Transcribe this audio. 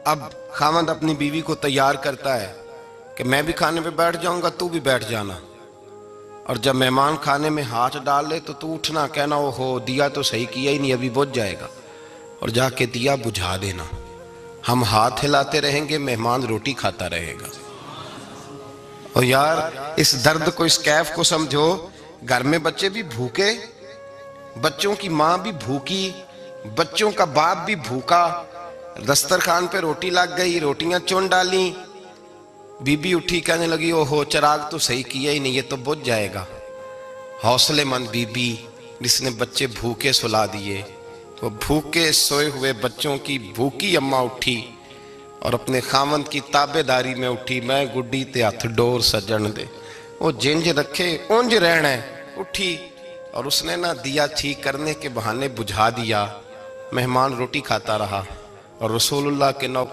اب خاوند اپنی بیوی کو تیار کرتا ہے کہ میں بھی کھانے پہ بیٹھ جاؤں گا، تو بھی بیٹھ جانا، اور جب مہمان کھانے میں ہاتھ ڈال لے تو اٹھنا، کہنا او ہو دیا تو صحیح کیا ہی نہیں، ابھی بجھ جائے گا، اور جا کے دیا بجھا دینا۔ ہم ہاتھ ہلاتے رہیں گے، مہمان روٹی کھاتا رہے گا۔ اور یار اس درد کو، اس کیف کو سمجھو، گھر میں بچے بھی بھوکے، بچوں کی ماں بھی بھوکی، بچوں کا باپ بھی بھوکا، دسترخوان پہ روٹی لگ گئی، روٹیاں چون ڈالیں، بی بی اٹھی کہنے لگی او ہو چراغ تو صحیح کیا ہی نہیں، یہ تو بجھ جائے گا۔ حوصلے مند بی بی جس نے بچے بھوکے سلا دیے، وہ بھوکے سوئے ہوئے بچوں کی بھوکی اماں اٹھی اور اپنے خاوند کی تابع داری میں اٹھی، میں گڈی تے ہتھ ڈور سجن دے، وہ جنج رکھے اونج رہنا ہے، اٹھی اور اس نے نا دیا ٹھیک کرنے کے بہانے بجھا دیا، مہمان روٹی کھاتا رہا، اور رسول اللہ کے نوکر